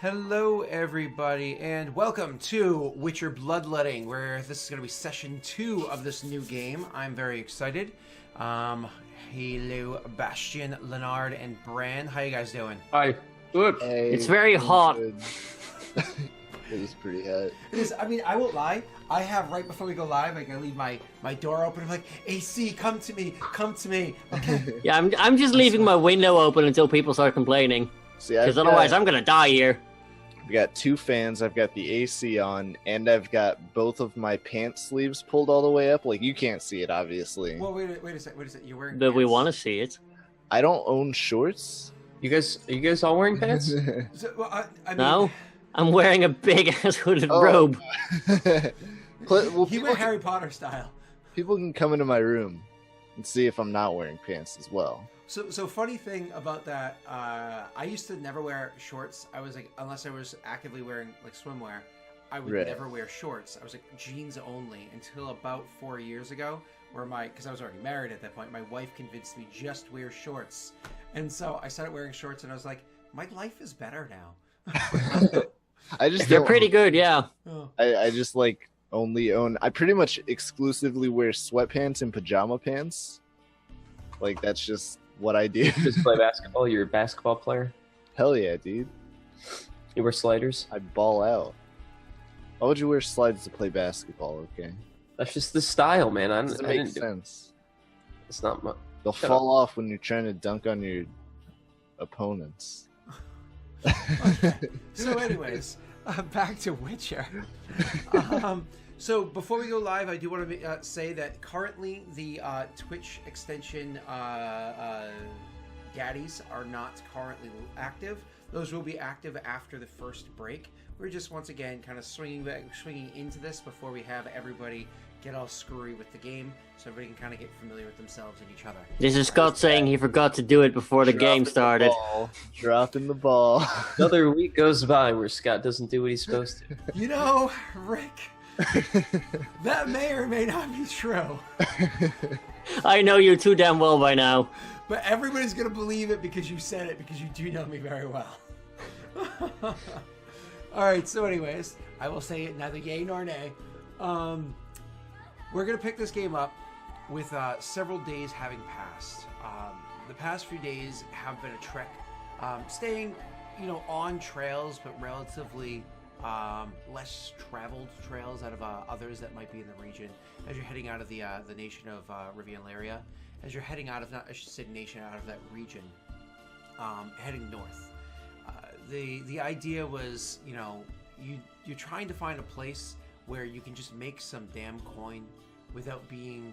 Hello, everybody, and welcome to Witcher Bloodletting, where this is going to be session 2 of this new game. I'm very excited. Hello, Bastian, Leonard, and Bran. How you guys doing? Hi. Good. Hey, It's very hot. It is pretty hot. It is. I mean, I won't lie. I have, right before we go live, I leave my door open. I'm like, AC, come to me, come to me. Okay. Yeah, I'm just leaving my window open until people start complaining. See, Because otherwise I'm gonna die here. I've got two fans, I've got the AC on, and I've got both of my pants sleeves pulled all the way up. Like, you can't see it, obviously. Well, wait a sec. You're wearing But we pants? want to see it. I don't own shorts. Are you guys all wearing pants? So, well, I mean, No? I'm wearing a big-ass hooded Oh. robe. Well, he went Harry Potter style. people can come into my room and see if I'm not wearing pants as well. So funny thing about that, I used to never wear shorts. I was like, unless I was actively wearing like swimwear, I would Right. never wear shorts. I was like jeans only until about 4 years ago, where because I was already married at that point, my wife convinced me just wear shorts, and so I started wearing shorts, and I was like, my life is better now. I just They're don't- pretty good, yeah. Oh. I just like only own. I pretty much exclusively wear sweatpants and pajama pants. Like, that's just what I do. Just play basketball? You're a basketball player? Hell yeah, dude. You wear sliders? I ball out. Why would you wear slides to play basketball? Okay, That's just the style, man. doesn't I make didn't do sense. It's not much. They'll Shut fall off when you're trying to dunk on your opponents. Okay. So, anyways, back to Witcher. So before we go live, I do want to say that currently the Twitch extension gaddies are not currently active. Those will be active after the first break. We're just once again kind of swinging into this before we have everybody get all screwy with the game, so everybody can kind of get familiar with themselves and each other. This is Scott saying he forgot to do it before the game started. Dropping the ball. Another week goes by where Scott doesn't do what he's supposed to. You know, Rick, that may or may not be true. I know you too damn well by now. But everybody's going to believe it because you said it, because you do know me very well. Alright, so anyways, I will say it neither yay nor nay. We're going to pick this game up with several days having passed. The past few days have been a trek. Staying, on trails, but relatively less traveled trails out of others that might be in the region as you're heading out of the nation of Rivian-Laria. As you're heading out of, I should say nation, out of that region, heading north. The idea was, you're trying to find a place where you can just make some damn coin without being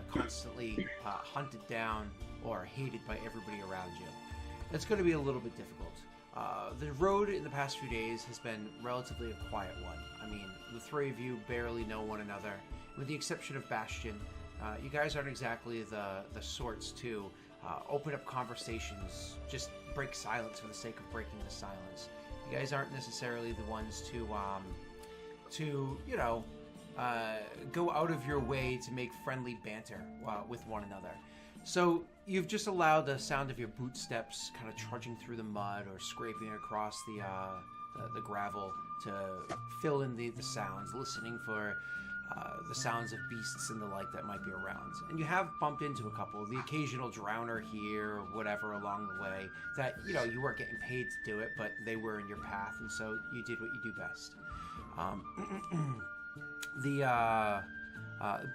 constantly hunted down or hated by everybody around you. It's going to be a little bit difficult. The road in the past few days has been relatively a quiet one. I mean, the three of you barely know one another, with the exception of Bastian. You guys aren't exactly the sorts to open up conversations, just break silence for the sake of breaking the silence. You guys aren't necessarily the ones to go out of your way to make friendly banter with one another. So you've just allowed the sound of your bootsteps kind of trudging through the mud or scraping across the gravel to fill in the sounds, listening for the sounds of beasts and the like that might be around. And you have bumped into a couple, the occasional drowner here or whatever along the way that, you weren't getting paid to do it, but they were in your path, and so you did what you do best.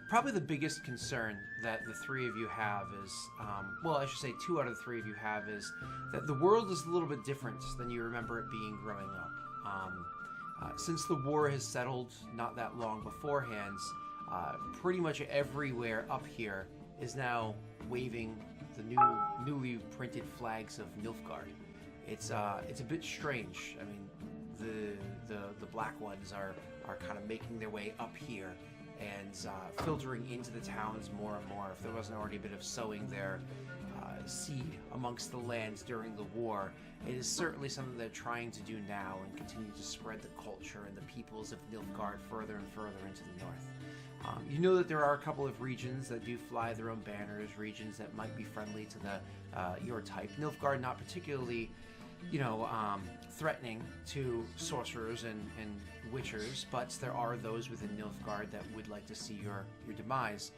Probably the biggest concern that the three of you have is, I should say 2 out of the 3 of you have, is that the world is a little bit different than you remember it being growing up. Since the war has settled not that long beforehand, pretty much everywhere up here is now waving the newly printed flags of Nilfgaard. It's a bit strange. I mean, the black ones are kind of making their way up here and filtering into the towns more and more. If there wasn't already a bit of sowing their seed amongst the lands during the war, it is certainly something they're trying to do now and continue to spread the culture and the peoples of Nilfgaard further and further into the north. You know that there are a couple of regions that do fly their own banners, regions that might be friendly to your type. Nilfgaard not particularly threatening to sorcerers and witchers, but there are those within Nilfgaard that would like to see your demise.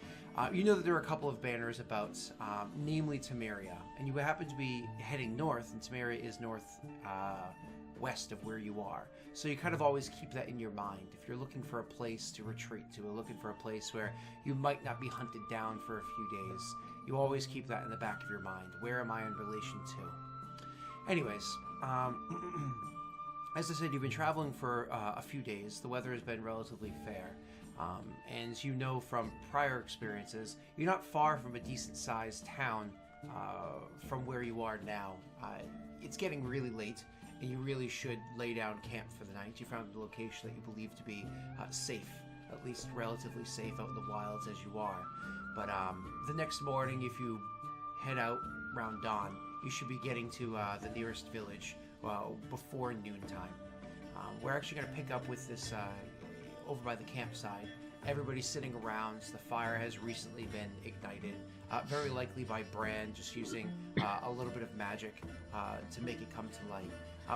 You know that there are a couple of banners about, namely Temeria, and you happen to be heading north, and Temeria is north west of where you are. So you kind of always keep that in your mind. If you're looking for a place to retreat to, or looking for a place where you might not be hunted down for a few days, you always keep that in the back of your mind. Where am I in relation to? Anyways, as I said, you've been traveling for a few days. The weather has been relatively fair. And you know from prior experiences, you're not far from a decent-sized town from where you are now. It's getting really late, and you really should lay down camp for the night. You found a location that you believe to be safe, at least relatively safe out in the wilds as you are. But the next morning, if you head out around dawn, you should be getting to the nearest village before noontime. We're actually going to pick up with this over by the campsite. Everybody's sitting around. The fire has recently been ignited, very likely by Bran, just using a little bit of magic to make it come to light.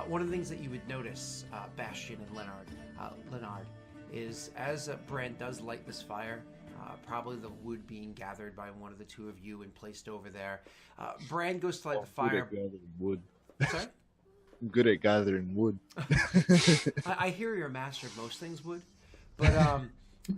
One of the things that you would notice, Bastion and Leonard, is as Bran does light this fire, probably the wood being gathered by one of the two of you and placed over there, Bran goes to light the fire. Wood. Sorry? I'm good at gathering wood. I hear you're a master of most things, Wood. But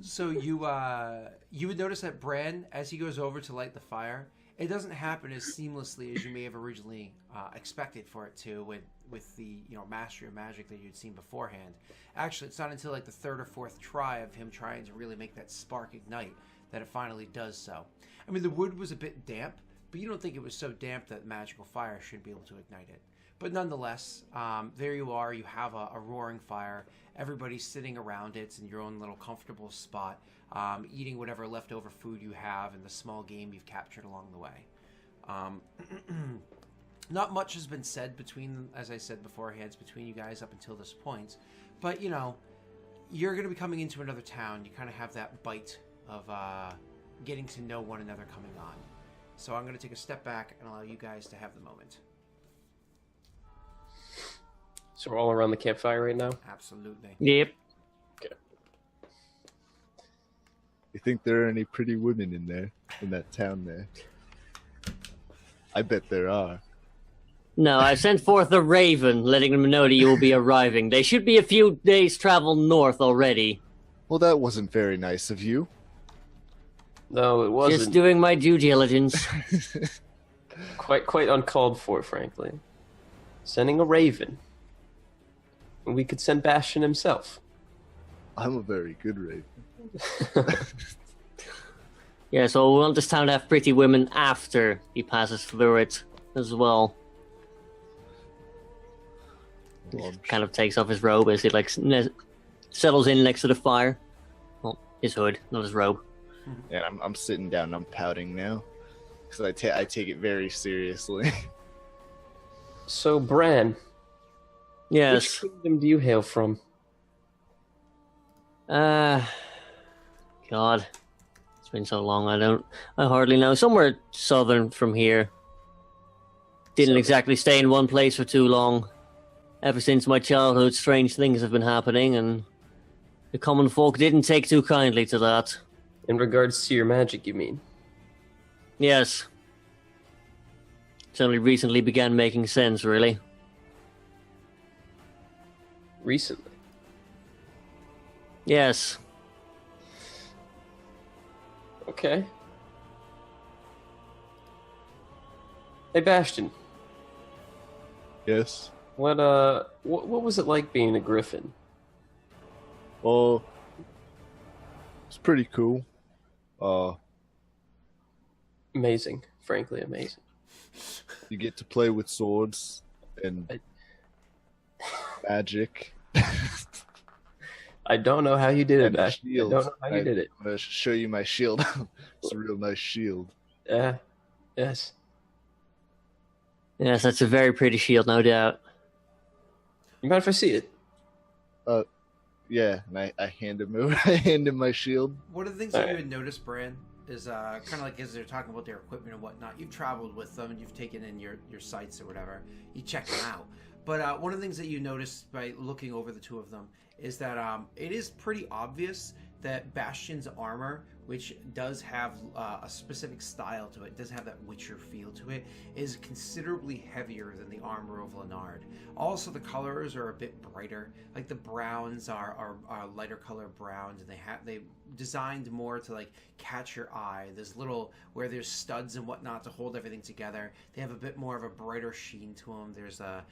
so you would notice that Bran, as he goes over to light the fire, it doesn't happen as seamlessly as you may have originally expected for it to, with the mastery of magic that you'd seen beforehand. Actually, it's not until like the third or fourth try of him trying to really make that spark ignite that it finally does so. I mean, the wood was a bit damp, but you don't think it was so damp that magical fire should be able to ignite it. But nonetheless, there you are. You have a roaring fire. Everybody's sitting around it in your own little comfortable spot, eating whatever leftover food you have and the small game you've captured along the way. Not much has been said between, as I said beforehand, between you guys up until this point. But, you're going to be coming into another town. You kind of have that bite of getting to know one another coming on. So I'm going to take a step back and allow you guys to have the moment. So we're all around the campfire right now? Absolutely. Yep. Okay. You think there are any pretty women in that town there? I bet there are. No, I've sent forth a raven, letting them know that you will be arriving. They should be a few days' travel north already. Well, that wasn't very nice of you. No, it wasn't. Just doing my due diligence. Quite uncalled for, frankly. Sending a raven. And we could send Bastion himself. I'm a very good raven. Yeah, so we want this town to have pretty women after he passes through it as well. Well, Kind of takes off his robe as he settles in next to the fire. Well, his hood, not his robe. and I'm sitting down and I'm pouting now. Because I take it very seriously. So, Bran, Yes. which kingdom do you hail from? God. It's been so long, I hardly know. Somewhere southern from here. Didn't exactly stay in one place for too long. Ever since my childhood, strange things have been happening, and the common folk didn't take too kindly to that. In regards to your magic, you mean? Yes. It's only recently began making sense, really. Recently? Yes. Okay. Hey, Bastion. Yes. What was it like being a griffin? Well, it's pretty cool. Amazing. Frankly, amazing. You get to play with swords and magic. I don't know how you did it, And Bastion. I don't know how you did it. I'm gonna show you my shield. It's a real nice shield. Yes. Yes, that's a very pretty shield, no doubt. You mind if I see it? Yeah, and I hand him over. I hand him my shield. One of the things that you would notice, Bran, is kind of like as they're talking about their equipment and whatnot, you've traveled with them and you've taken in your sites or whatever. You check them out. But one of the things that you notice by looking over the two of them is that it is pretty obvious that Bastion's armor, which does have a specific style to it, does have that Witcher feel to it, is considerably heavier than the armor of Leonard. Also, the colors are a bit brighter. Like the browns are lighter color browns, and they designed more to like catch your eye. There's little where there's studs and whatnot to hold everything together. They have a bit more of a brighter sheen to them. There's a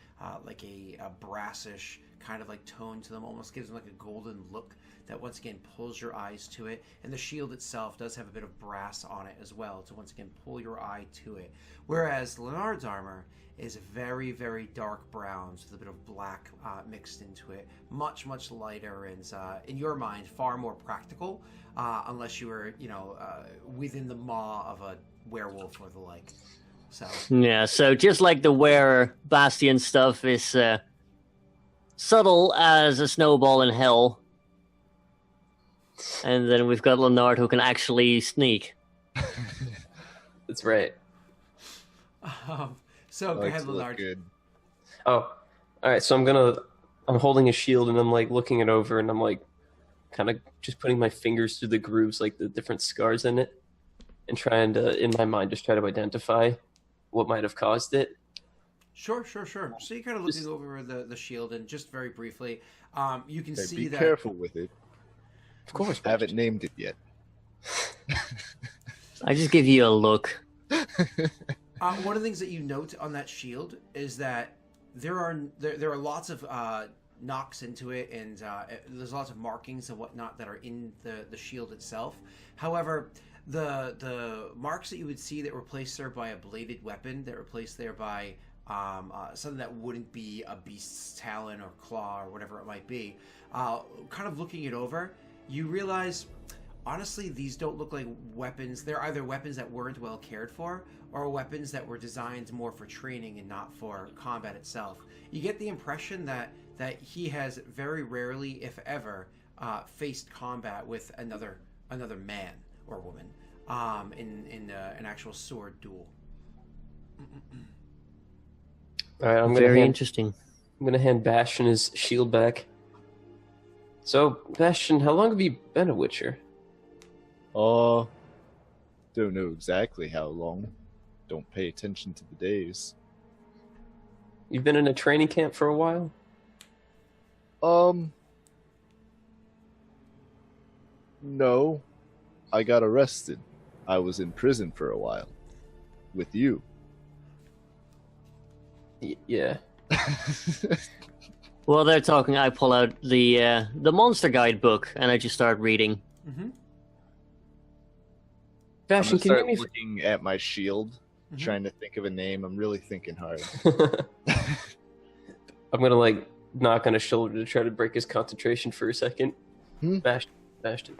brassish kind of like tone to them, almost gives them like a golden look that once again pulls your eyes to it. And the shield itself does have a bit of brass on it as well to once again pull your eye to it. Whereas Leonard's armor is very, very dark browns with a bit of black mixed into it. Much, much lighter and, in your mind, far more practical, unless you were, within the maw of a werewolf or the like. So yeah, so just like the wearer, Bastion stuff is subtle as a snowball in hell. And then we've got Leonard who can actually sneak. That's right. So go ahead, Leonard. Good. Oh, all right. So I'm holding a shield and I'm like looking it over and I'm like kind of just putting my fingers through the grooves, like the different scars in it, and trying to, in my mind, just try to identify what might have caused it. Sure. So you're kind of looking over the shield, and just very briefly, you can see Be that. careful with it. Of course, I haven't named it yet. I just give you a look. One of the things that you note on that shield is that there are lots of knocks into it, and there's lots of markings and whatnot that are in the shield itself. However, the marks that you would see that were placed there by a bladed weapon, that were placed there by something that wouldn't be a beast's talon or claw or whatever it might be, kind of looking it over, you realize, honestly, these don't look like weapons. They're either weapons that weren't well cared for, or weapons that were designed more for training and not for combat itself. You get the impression that he has very rarely, if ever, faced combat with another man or woman in an actual sword duel. All right, Interesting. I'm gonna hand Bastion his shield back. So, Bastion, how long have you been a Witcher? Don't know exactly how long. Don't pay attention to the days. You've been in a training camp for a while? No. I got arrested. I was in prison for a while. With you. Yeah. While they're talking, I pull out the Monster Guide book and I just start reading. Mm-hmm. Bastion, can you looking at my shield, trying to think of a name? I'm really thinking hard. I'm gonna like knock on his shoulder to try to break his concentration for a second. Bastion,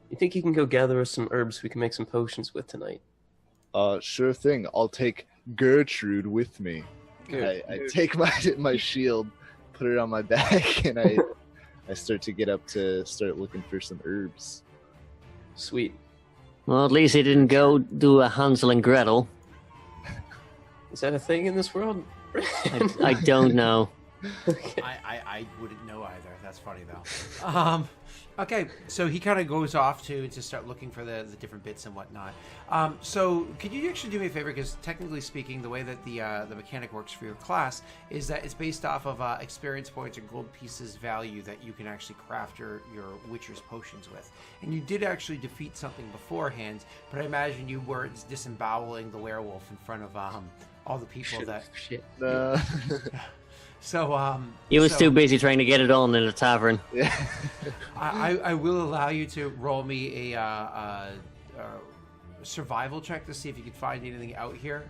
you think you can go gather us some herbs we can make some potions with tonight? Sure thing. I'll take Gertrude with me. Good. I take my shield, put it on my back, and I start to get up to start looking for some herbs. Sweet. Well, at least he didn't go do a Hansel and Gretel. Is that a thing in this world? I don't know. Okay. I wouldn't know either. That's funny though. Okay, so he kind of goes off to start looking for the different bits and whatnot. So could you actually do me a favor? Because technically speaking, the way that the mechanic works for your class is that it's based off of experience points or gold pieces value that you can actually craft your Witcher's potions with. And you did actually defeat something beforehand, but I imagine you weren't disemboweling the werewolf in front of all the people Shit. So He was too busy trying to get it on in a tavern. Yeah. I will allow you to roll me a survival check to see if you can find anything out here,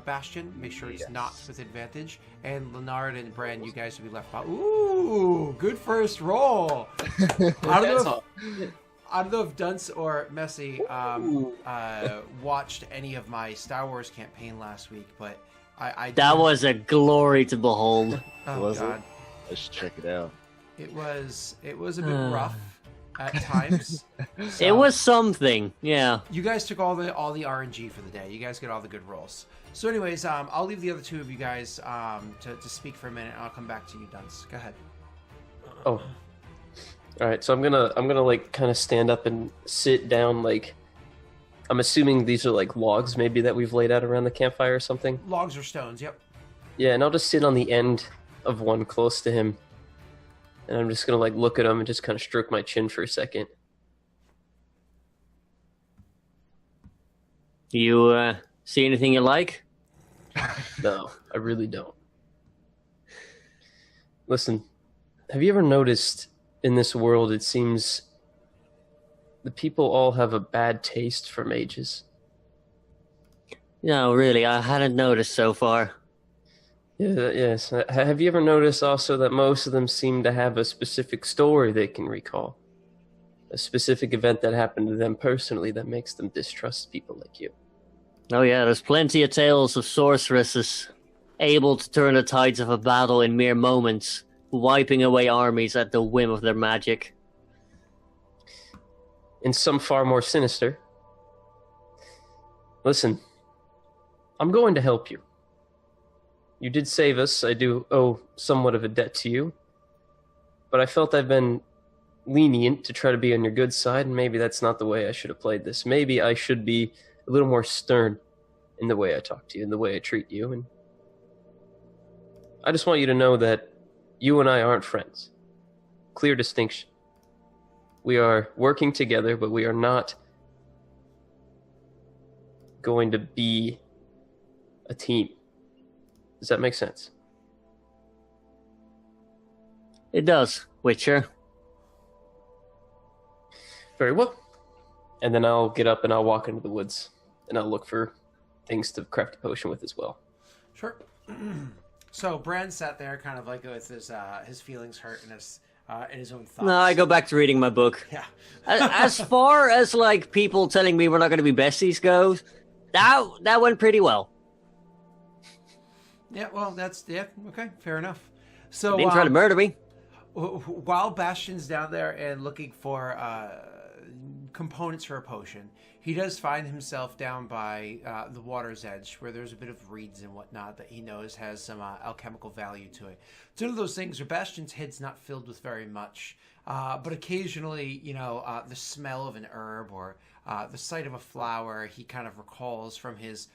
Bastion. Make sure it's not with advantage. And Leonard and Bran, you guys will be left out. Ooh, good first roll. I don't know if Dunce or Messi watched any of my Star Wars campaign last week, but that was a glory to behold. Oh Was God. it? I should check it out. It was a bit rough. at times. It So, was something, yeah. You guys took all the RNG for the day. You guys get all the good rolls. So, anyways, I'll leave the other two of you guys to speak for a minute, and I'll come back to you, Dunce. Go ahead. Oh, all right. So I'm gonna like kind of stand up and sit down. Like, I'm assuming these are like logs, maybe that we've laid out around the campfire or something. Logs or stones? Yep. Yeah, and I'll just sit on the end of one close to him, and I'm just gonna like look at him and just kind of stroke my chin for a second. You see anything you like? No, I really don't. Listen, have you ever noticed in this world it seems the people all have a bad taste for mages? No, really, I hadn't noticed so far. Yeah, yes. Have you ever noticed also that most of them seem to have a specific story they can recall? A specific event that happened to them personally that makes them distrust people like you? Oh yeah, there's plenty of tales of sorceresses able to turn the tides of a battle in mere moments, wiping away armies at the whim of their magic. And some far more sinister. Listen, I'm going to help you. You did save us. I do owe somewhat of a debt to you. But I felt I've been lenient to try to be on your good side, and maybe that's not the way I should have played this. Maybe I should be a little more stern in the way I talk to you, in the way I treat you. And I just want you to know that you and I aren't friends. Clear distinction. We are working together, but we are not going to be a team. Does that make sense? It does, Witcher. Very well. And then I'll get up and I'll walk into the woods and I'll look for things to craft a potion with as well. Sure. So Bran sat there, kind of like with his feelings hurt and his own thoughts. No, I go back to reading my book. Yeah. As far as like people telling me we're not going to be besties goes, that went pretty well. Yeah. Well, okay. Fair enough. So They didn't try to murder me. While Bastion's down there and looking for components for a potion, he does find himself down by the water's edge, where there's a bit of reeds and whatnot that he knows has some alchemical value to it. It's one of those things where Bastion's head's not filled with very much, but occasionally, the smell of an herb or the sight of a flower he kind of recalls from his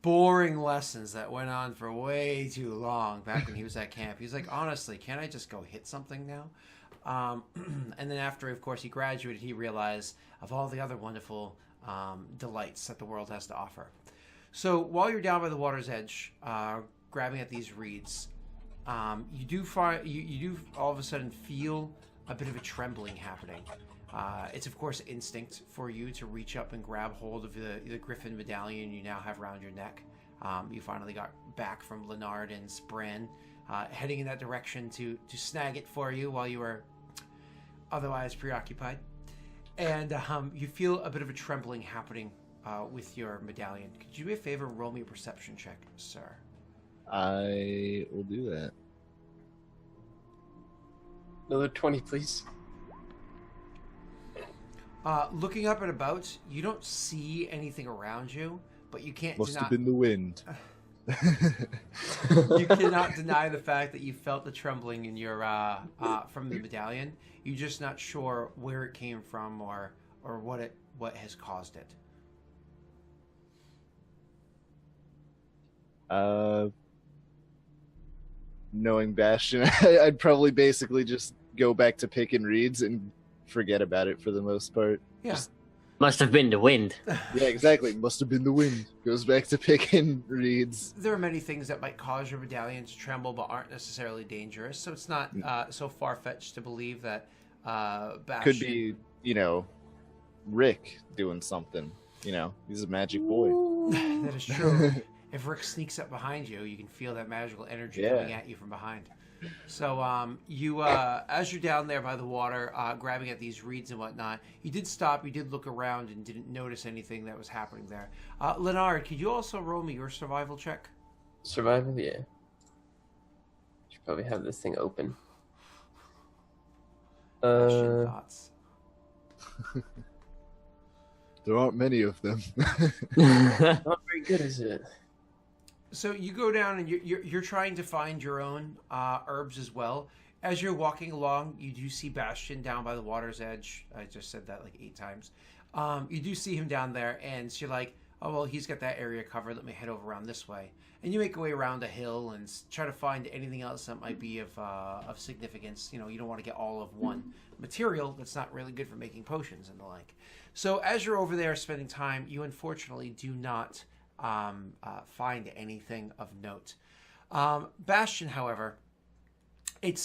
boring lessons that went on for way too long back when he was at camp. He's like, honestly, can't I just go hit something now? And then after, of course, he graduated, he realized of all the other wonderful delights that the world has to offer. So while you're down by the water's edge, grabbing at these reeds, you do all of a sudden feel a bit of a trembling happening. It's of course instinct for you to reach up and grab hold of the griffin medallion you now have around your neck. You finally got back from Leonard and Bran, heading in that direction to snag it for you while you were otherwise preoccupied. And you feel a bit of a trembling happening with your medallion. Could you do me a favor, roll me a perception check, sir? I will do that. Another 20, please. Looking up and about, you don't see anything around you, but you can't Must have been the wind. You cannot deny the fact that you felt the trembling in your from the medallion. You're just not sure where it came from or what has caused it. Knowing Bastion, I'd probably basically just go back to picking reeds and forget about it for the most part. Yeah. Must have been the wind. Yeah, exactly. Must have been the wind. Goes back to picking reeds. There are many things that might cause your medallion to tremble but aren't necessarily dangerous, so it's not so far-fetched to believe that Bastion... Could be, Rick doing something. He's a magic boy. That is true. If Rick sneaks up behind you, you can feel that magical energy coming at you from behind. So you, as you're down there by the water, grabbing at these reeds and whatnot, you did stop, you did look around and didn't notice anything that was happening there. Leonard, could you also roll me your survival check? Survival? Yeah. Should probably have this thing open. Bastion thoughts. There aren't many of them. Not very good, is it? So you go down and you're trying to find your own herbs as well. As you're walking along, you do see Bastion down by the water's edge. I just said that like 8 times. You do see him down there, and you're like, oh, well, he's got that area covered. Let me head over around this way. And you make your way around a hill and try to find anything else that might be of significance. You know, you don't want to get all of one material that's not really good for making potions and the like. So as you're over there spending time, you unfortunately do not find anything of note. Bastion, however, it's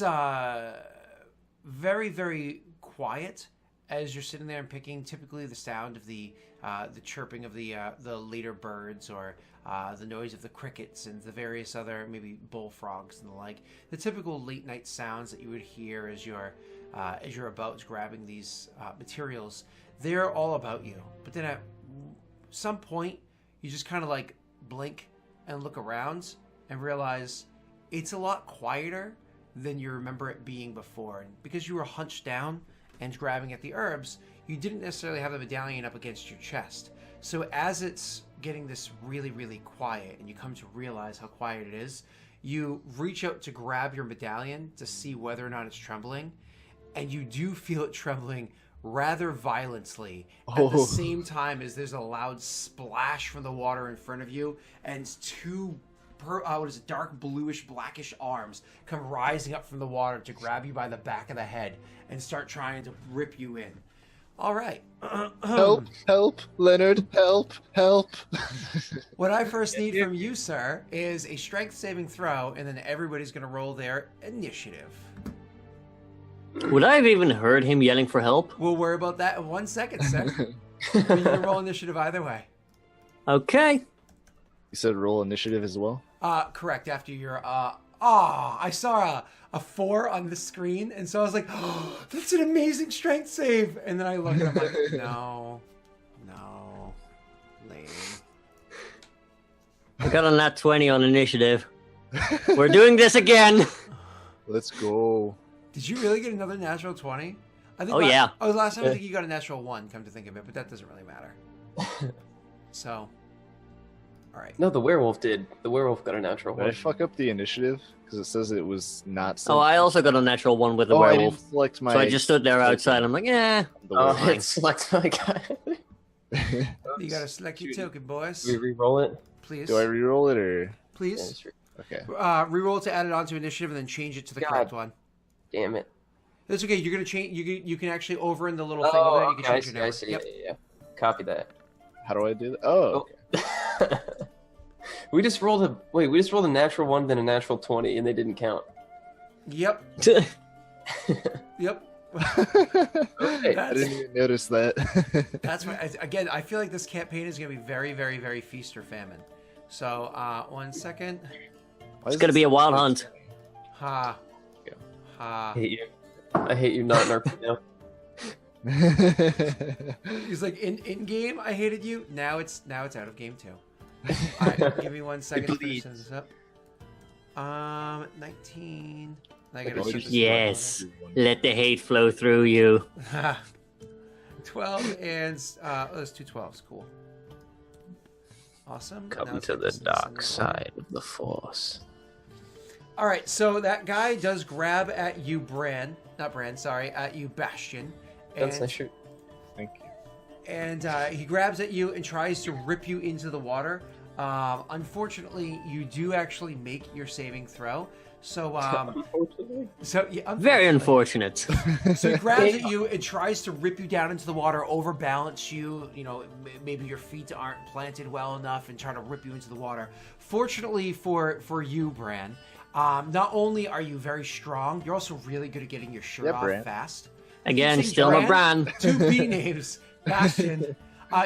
very, very quiet as you're sitting there and picking. Typically, the sound of the chirping of the later birds, or the noise of the crickets and the various other maybe bullfrogs and the like. The typical late night sounds that you would hear as you're about grabbing these materials. They're all about you. But then at some point, you just kind of like blink and look around and realize it's a lot quieter than you remember it being before. And because you were hunched down and grabbing at the herbs, you didn't necessarily have the medallion up against your chest. So as it's getting this really, really quiet, and you come to realize how quiet it is, you reach out to grab your medallion to see whether or not it's trembling, and you do feel it trembling rather violently at the same time as there's a loud splash from the water in front of you, and two dark bluish blackish arms come rising up from the water to grab you by the back of the head and start trying to rip you in. All right. Help, Leonard, help. What I first need from you, sir, is a strength saving throw, and then everybody's going to roll their initiative. Would I have even heard him yelling for help? We'll worry about that in 1 second, sir. You can roll initiative either way. Okay. You said roll initiative as well? Correct. After your I saw a 4 on the screen, and so I was like, oh, that's an amazing strength save. And then I look and I'm like, no, lame. I got a nat 20 on initiative. We're doing this again. Let's go. Did you really get another natural 20? I think yeah. Oh, last time I think you got a natural 1, come to think of it, but that doesn't really matter. So, all right. No, the werewolf did. The werewolf got a natural Did one. I fuck up the initiative? Because it says it was not... Oh, I also got a natural 1 with the I werewolf. didn't select my... So I just stood there outside. I'm like, yeah. Oh, it selects my guy. You gotta select your token, boys. Do we re-roll it? Please. Do I reroll it, or...? Please. Yeah, sure. Okay. Reroll to add it onto initiative and then change it to the correct one. Damn it. That's okay. You're gonna change. You can actually over in the little thing over there. You can change your number. I see. Yep. Yeah. Copy that. How do I do that? Oh, okay. We just rolled a natural 1, then a natural 20, and they didn't count. Yep. Yep. Okay. I didn't even notice that. That's why. Again, I feel like this campaign is gonna be very, very, very feast or famine. So, 1 second. It's going to be a wild hunt. Ha. Yeah. Ha. I hate you not in our He's like, in game, I hated you. Now it's out of game too. All right, give me 1 second to finish this up. 19. I gotta set this Yes. Let the hate flow through you. 12 and those 2 12s. Cool. Awesome. Now Come let's to get the this dark in the- side of the Force. All right, so that guy does grab at you, at you, Bastion. That's nice shirt. Thank you. And he grabs at you and tries to rip you into the water. Unfortunately, you do actually make your saving throw. So, Very unfortunate. So he grabs at you and tries to rip you down into the water, overbalance you. You know, maybe your feet aren't planted well enough, and try to rip you into the water. Fortunately for you, Bran, not only are you very strong, you're also really good at getting your shirt off Bran. fast. Again, Using still my brand. 2 B names, Bastion.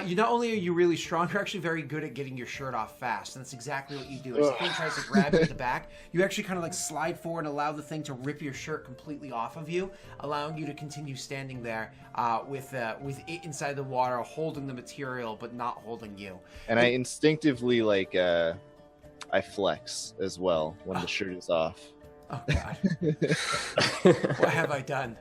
You not only are you really strong, you're actually very good at getting your shirt off fast, and that's exactly what you do. As the thing tries to grab you at the back, you actually kind of like slide forward and allow the thing to rip your shirt completely off of you, allowing you to continue standing there with it inside the water, holding the material but not holding you. And I instinctively I flex as well when the shirt is off. Oh God, what have I done?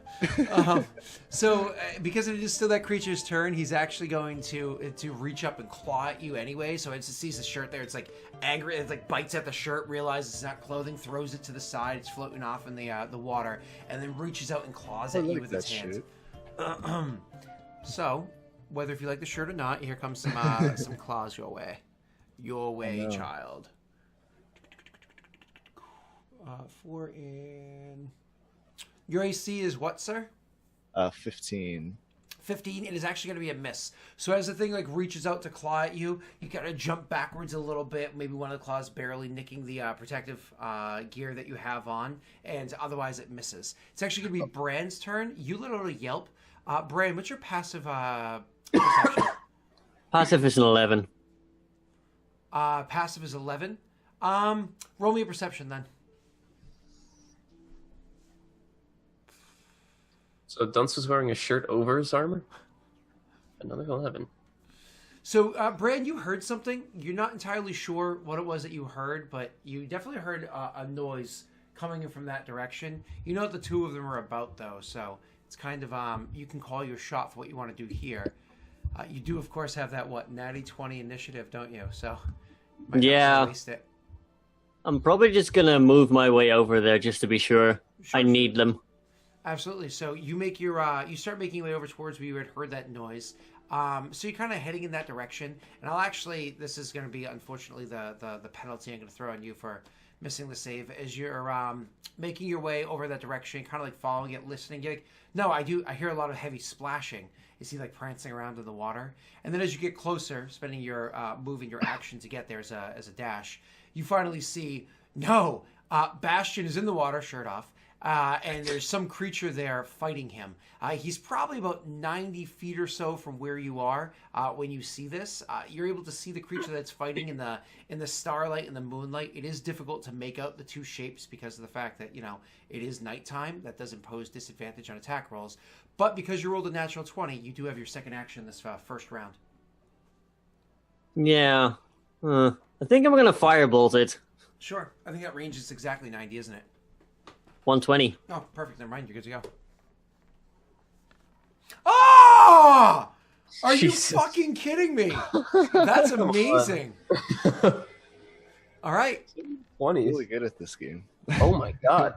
Because it is still that creature's turn, he's actually going to reach up and claw at you anyway. So it just sees the shirt there. It's like angry. It like bites at the shirt, realizes it's not clothing, throws it to the side. It's floating off in the water, and then reaches out and claws at you with its hands. So, whether if you like the shirt or not, here comes some claws your way. Your way, child. 4 in... Your AC is what, sir? 15. 15, it is actually going to be a miss. So as the thing like reaches out to claw at you, you kind of jump backwards a little bit. Maybe one of the claws barely nicking the protective gear that you have on, and otherwise it misses. It's actually going to be Bran's turn. You literally yelp. Bran, what's your passive perception? Passive is an 11. Passive is 11. Roll me a perception then. So Dunce was wearing a shirt over his armor? Another 11. So, Bran, you heard something. You're not entirely sure what it was that you heard, but you definitely heard a noise coming in from that direction. You know what the two of them are about, though, so it's kind of, you can call your shot for what you want to do here. You do, of course, have that, natty 20 initiative, don't you? So, might not waste it. I'm probably just going to move my way over there just to be sure. I need them. Absolutely. So you make your you start making your way over towards where you had heard that noise. So you're kind of heading in that direction. And I'll actually, this is going to be unfortunately the penalty I'm going to throw on you for missing the save. As you're making your way over that direction, kind of like following it, listening. You're like, no, I hear a lot of heavy splashing. You see like prancing around in the water. And then as you get closer, spending your moving your action to get there as a dash, you finally see Bastion is in the water, shirt off. And there's some creature there fighting him. He's probably about 90 feet or so from where you are. When you see this, you're able to see the creature that's fighting in the starlight and the moonlight. It is difficult to make out the two shapes because of the fact that it is nighttime. That does impose disadvantage on attack rolls. But because you rolled a natural 20, you do have your second action this first round. Yeah, I think I'm gonna firebolt it. Sure, I think that range is exactly 90, isn't it? 120. Oh, perfect. Never mind. You're good to go. Oh! Are Jesus. you fucking kidding me? That's amazing. All right. 20s. Really good at this game. Oh my god.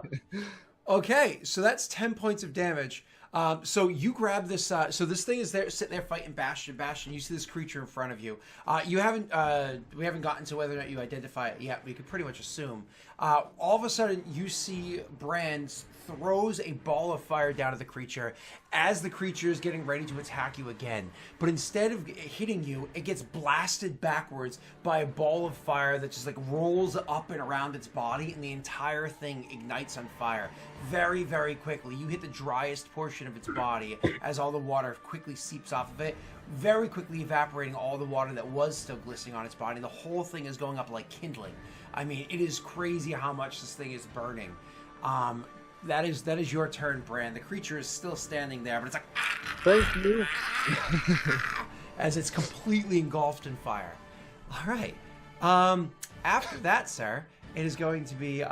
Okay, so that's 10 points of damage. So you grab this. So this thing is there, sitting there fighting Bastion. Bastion, you see this creature in front of you. We haven't gotten to whether or not you identify it yet. We could pretty much assume. All of a sudden, you see Brand throws a ball of fire down at the creature as the creature is getting ready to attack you again. But instead of hitting you, it gets blasted backwards by a ball of fire that just like rolls up and around its body, and the entire thing ignites on fire very, very quickly. You hit the driest portion of its body as all the water quickly seeps off of it, very quickly evaporating all the water that was still glistening on its body. The whole thing is going up like kindling. I mean, it is crazy how much this thing is burning. That is your turn, Bran. The creature is still standing there, but it's like, Thank you. as it's completely engulfed in fire. All right. After that, sir, it is going to be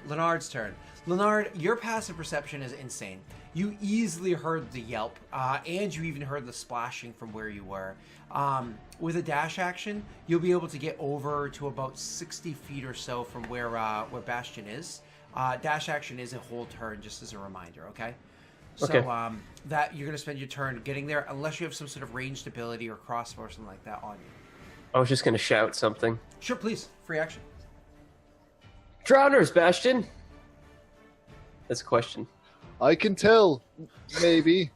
Leonard's turn. Leonard, your passive perception is insane. You easily heard the yelp, and you even heard the splashing from where you were. With a dash action, you'll be able to get over to about 60 feet or so from where Bastion is. Dash action is a whole turn, just as a reminder, okay? Okay. So that you're going to spend your turn getting there, unless you have some sort of ranged ability or crossbow or something like that on you. I was just gonna shout something. Sure, please. Free action. Drowners, Bastion! That's a question. I can tell. Maybe.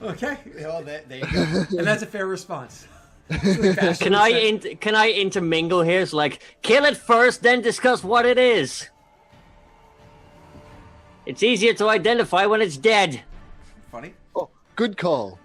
Okay. Well, there you go. And that's a fair response. Can I intermingle here? It's like, kill it first, then discuss what it is. It's easier to identify when it's dead. Funny. Oh, good call.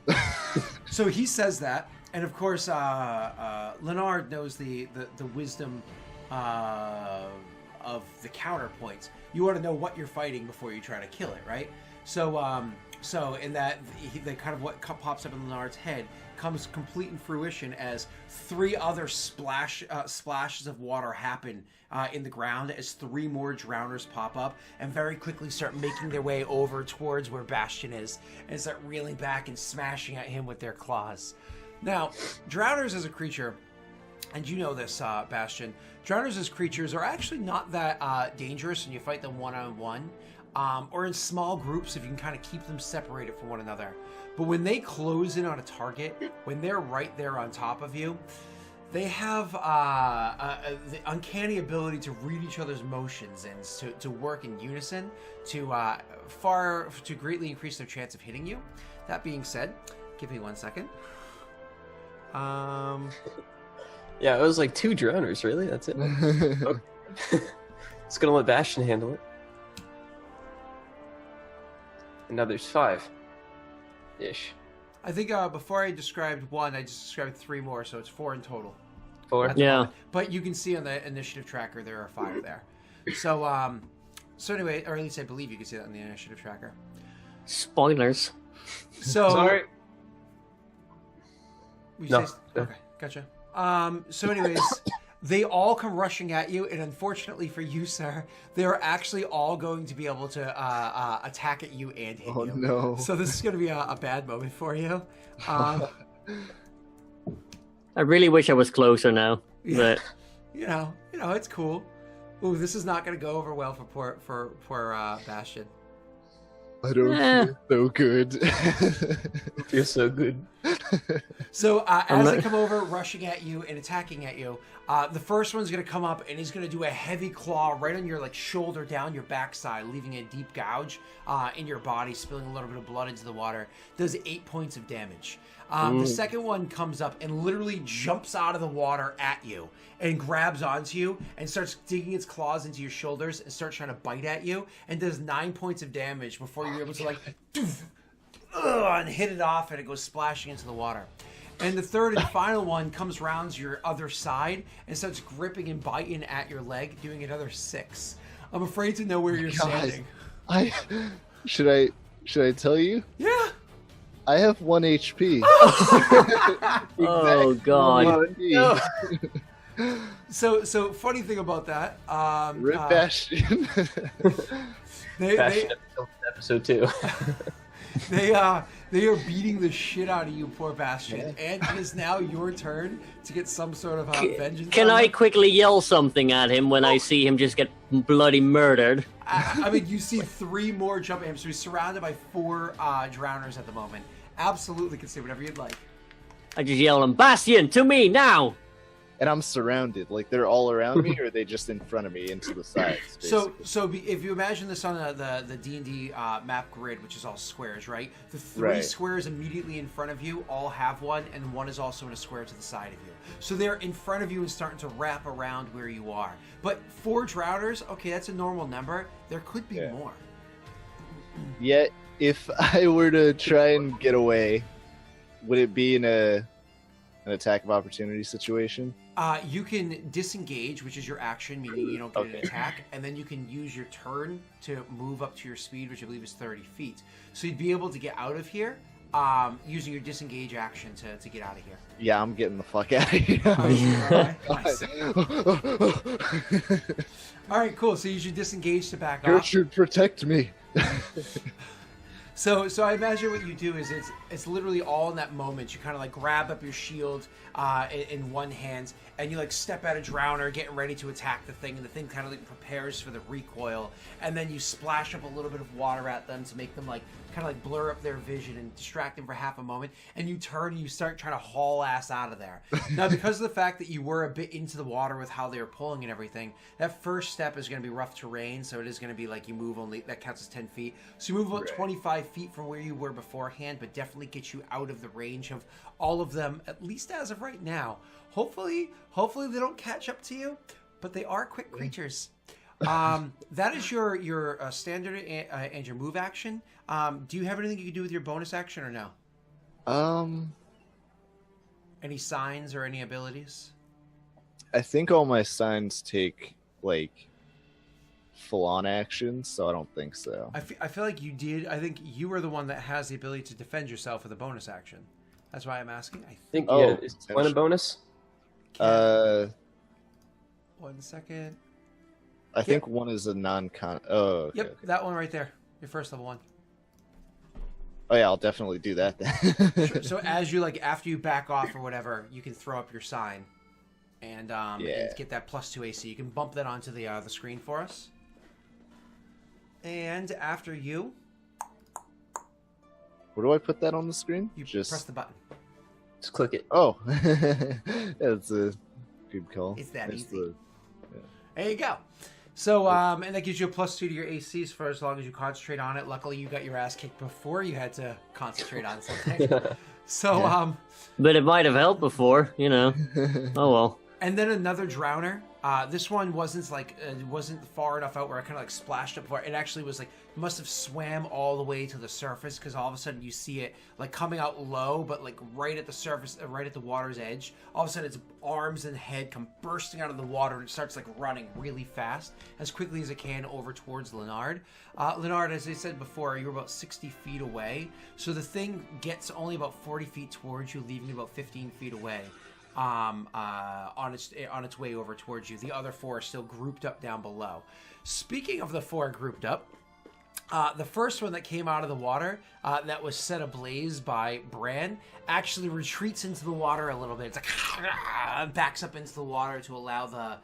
So he says that, and of course, Leonard knows the wisdom of the counterpoint. You want to know what you're fighting before you try to kill it, right? So So in that, the kind of what pops up in Leonard's head comes complete in fruition as 3 other splashes of water happen in the ground as 3 more drowners pop up and very quickly start making their way over towards where Bastion is and start reeling back and smashing at him with their claws. Now, drowners as a creature, and you know this, Bastion, drowners as creatures are actually not that dangerous when you fight them one-on-one. Or in small groups if you can kind of keep them separated from one another. But when they close in on a target, when they're right there on top of you, they have the uncanny ability to read each other's motions and to work in unison to greatly increase their chance of hitting you. That being said, give me 1 second. Yeah, it was like 2 drowners, really? That's it? Okay. It's gonna let Bastion handle it. And now there's 5-ish. I think before I described 1, I just described 3 more, so it's 4 in total. 4? Yeah. But you can see on the initiative tracker there are 5 there. So anyway, or at least I believe you can see that on the initiative tracker. Spoilers. So Sorry. No. Okay, gotcha. So anyways, they all come rushing at you, and unfortunately for you, sir, they're actually all going to be able to attack at you and hit you. Oh no! So this is going to be a bad moment for you. I really wish I was closer now. Yeah. But You know, it's cool. Ooh, this is not going to go over well for Bastion. I don't feel so good. Feel so good. So as they come over, rushing at you and attacking at you, the first one's going to come up and he's going to do a heavy claw right on your shoulder down your backside, leaving a deep gouge in your body, spilling a little bit of blood into the water. Does 8 points of damage. The second one comes up and literally jumps out of the water at you and grabs onto you and starts digging its claws into your shoulders and starts trying to bite at you and does 9 points of damage before you're able to and hit it off and it goes splashing into the water. And the third and final one comes around to your other side and starts gripping and biting at your leg, doing another 6. I'm afraid to know where you're standing. Should I tell you? Yeah. I have 1 HP. oh god. No. So funny thing about that. Rip Bastion. Bastion episode 2. They are beating the shit out of you, poor Bastion, and it is now your turn to get some sort of vengeance. Can on I them. quickly yell something at him when I see him just get bloody murdered? I mean, you see 3 more jump at him, so he's surrounded by 4 drowners at the moment. Absolutely, can say whatever you'd like. I just yell him, Bastion, to me now! And I'm surrounded. Like, they're all around me, or are they just in front of me into the sides? Basically? If you imagine this on the D&D map grid, which is all squares, right? The 3 Right. squares immediately in front of you all have one, and one is also in a square to the side of you. So they're in front of you and starting to wrap around where you are. But 4 drowners, okay, that's a normal number. There could be more. Yet, if I were to try and get away, would it be in an attack of opportunity situation? You can disengage, which is your action, meaning you don't get an attack, and then you can use your turn to move up to your speed, which I believe is 30 feet. So you'd be able to get out of here using your disengage action to get out of here. Yeah, I'm getting the fuck out of here. Nice. All right, cool. So you should disengage to back off. Gertrude, protect me. So I imagine what you do is it's literally all in that moment. You kind of grab up your shield in one hand, and you step at a drowner, getting ready to attack the thing, and the thing kind of prepares for the recoil, and then you splash up a little bit of water at them to make them kind of blur up their vision and distract them for half a moment, and you turn and you start trying to haul ass out of there. Now, because of the fact that you were a bit into the water with how they were pulling and everything, that first step is going to be rough terrain, so it is going to be you move only, that counts as 10 feet. So you move about 25 feet from where you were beforehand, but definitely get you out of the range of all of them, at least as of right now. Hopefully they don't catch up to you, but they are quick creatures. That is your standard and your move action. Do you have anything you can do with your bonus action or no? Any signs or any abilities? I think all my signs take full-on action, so I don't think so. I feel like you did. I think you were the one that has the ability to defend yourself with a bonus action. That's why I'm asking. I think. Yeah, is one a bonus? 1 second. I think one is a non-con. Oh, okay, Yep, okay. that one right there. Your first level one. Oh yeah, I'll definitely do that then. Sure. So as you after you back off or whatever, you can throw up your sign, and get that +2 AC. You can bump that onto the screen for us. And after you, Where do I put that on the screen? you press the button. Just click it. Oh, that's a good call. It's that There's easy. There you go. So, and that gives you a +2 to your ACs for as long as you concentrate on it. Luckily, you got your ass kicked before you had to concentrate on something. So, But it might have helped before, you know. Oh well. and then another drowner. This one wasn't wasn't far enough out where I kind of splashed up for it. It actually was must have swam all the way to the surface, because all of a sudden you see it coming out low, but right at the surface, right at the water's edge. All of a sudden its arms and head come bursting out of the water, and it starts running really fast, as quickly as it can, over towards Leonard. Leonard, as I said before, you're about 60 feet away, so the thing gets only about 40 feet towards you, leaving you about 15 feet away. On its way over towards you. The other 4 are still grouped up down below. Speaking of the 4 grouped up, the first one that came out of the water that was set ablaze by Bran actually retreats into the water a little bit. It's backs up into the water to allow the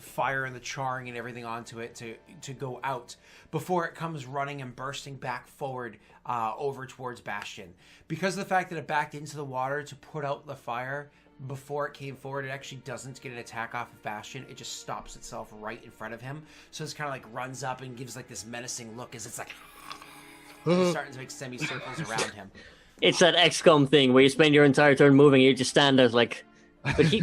fire and the charring and everything onto it to go out before it comes running and bursting back forward over towards Bastion. Because of the fact that it backed into the water to put out the fire before it came forward, it actually doesn't get an attack off of Bastion. It just stops itself right in front of him. So it's kind of runs up and gives this menacing look as it's starting to make semicircles around him. It's that XCOM thing where you spend your entire turn moving, and you just stand there but he.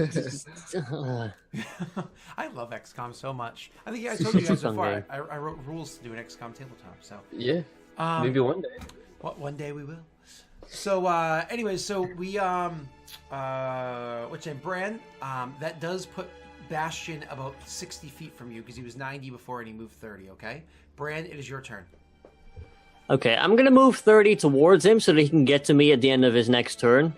I love XCOM so much. I think I told you guys before. I wrote rules to do an XCOM tabletop. So yeah, maybe one day. One day we will. So, anyways, so we Bran, that does put Bastion about 60 feet from you, because he was 90 before and he moved 30. Okay, Bran, it is your turn. Okay, I'm gonna move 30 towards him so that he can get to me at the end of his next turn.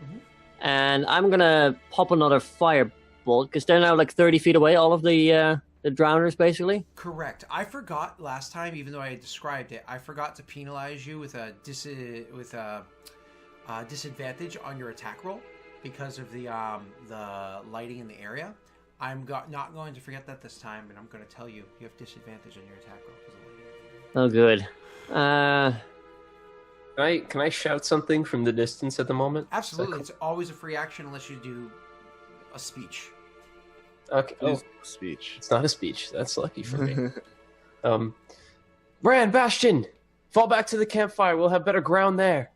And I'm gonna pop another firebolt, because they're now 30 feet away, all of the drowners, basically. Correct. I forgot last time, even though I had described it, I forgot to penalize you with a disadvantage on your attack roll because of the lighting in the area. I'm not going to forget that this time, and I'm going to tell you have disadvantage on your attack roll because of the lighting. Oh, good. Can I shout something from the distance at the moment? Absolutely. It's always a free action unless you do a speech. Okay. Speech. It's not a speech. That's lucky for me. Bran, Bastion, fall back to the campfire. We'll have better ground there.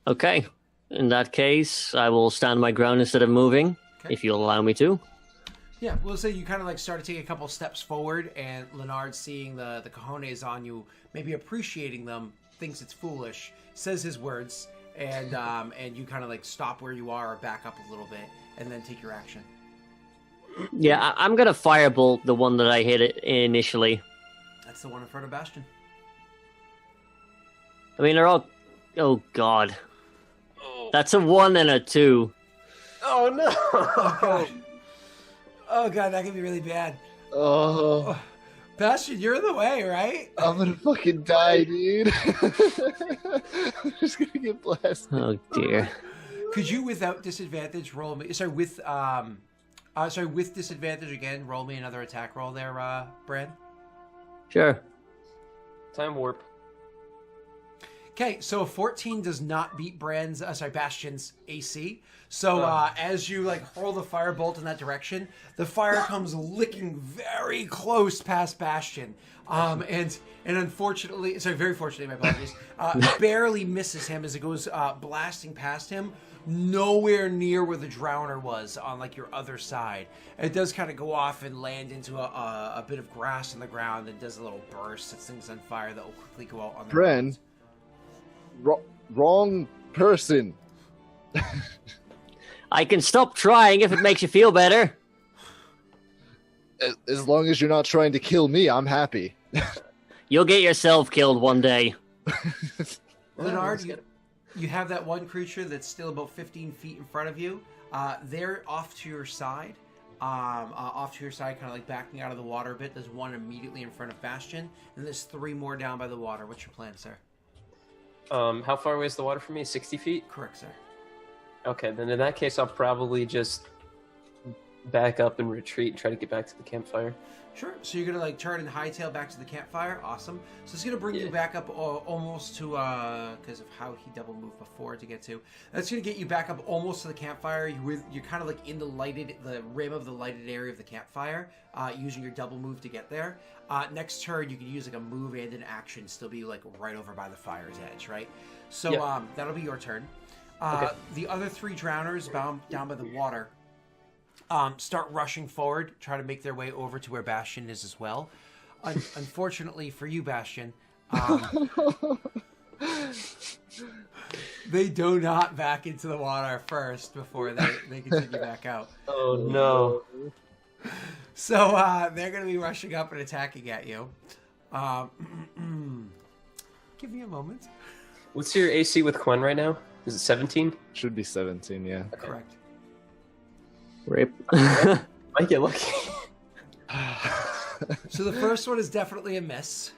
Okay. In that case, I will stand my ground instead of moving, if you'll allow me to. Yeah, we'll say you kind of start to take a couple steps forward, and Leonard, seeing the cojones on you, maybe appreciating them, thinks it's foolish, says his words, and you kind of stop where you are or back up a little bit, and then take your action. Yeah, I'm gonna firebolt the one that I hit it initially. That's the one in front of Bastion. I mean, they're all... Oh, God. That's a 1 and a 2. Oh, no! Oh, God. Oh, God, that could be really bad. Oh. Bastion, you're in the way, right? I'm gonna fucking die, dude. I'm just gonna get blasted. Oh, dear. Could you, without disadvantage, roll me... with disadvantage again, roll me another attack roll there, Bran? Sure. Time warp. Okay, so a 14 does not beat Bastion's AC. So as you hurl the firebolt in that direction, the fire comes licking very close past Bastion, and unfortunately, very fortunately, my apologies, barely misses him as it goes blasting past him, nowhere near where the drowner was on your other side. It does kind of go off and land into a bit of grass on the ground and does a little burst, sets things on fire that will quickly go out on the ground. Wrong person. I can stop trying if it makes you feel better. As long as you're not trying to kill me, I'm happy. You'll get yourself killed one day. Leonard, you have that one creature that's still about 15 feet in front of you. They're off to your side. Kind of like backing out of the water a bit. There's one immediately in front of Bastion, and there's 3 more down by the water. What's your plan, sir? How far away is the water from me? 60 feet? Correct, sir. Okay, then in that case, I'll probably just back up and retreat and try to get back to the campfire. Sure. So you're gonna like turn and hightail back to the campfire. Awesome. So it's gonna bring you back up almost to because of how he double moved before to get to. That's gonna get you back up almost to the campfire. You're kind of like in the rim of the lighted area of the campfire, using your double move to get there. Next turn you can use like a move and an action, still be like right over by the fire's edge, right? So that'll be your turn. Okay. The other 3 drowners bound down by the water. Start rushing forward, try to make their way over to where Bastion is as well. Unfortunately for you, Bastion, they do not back into the water first before they continue back out. Oh no. So they're going to be rushing up and attacking at you. Give me a moment. What's your AC with Quen right now? Is it 17? Should be 17, yeah. Correct. Rip. Might get lucky. So the first one is definitely a miss.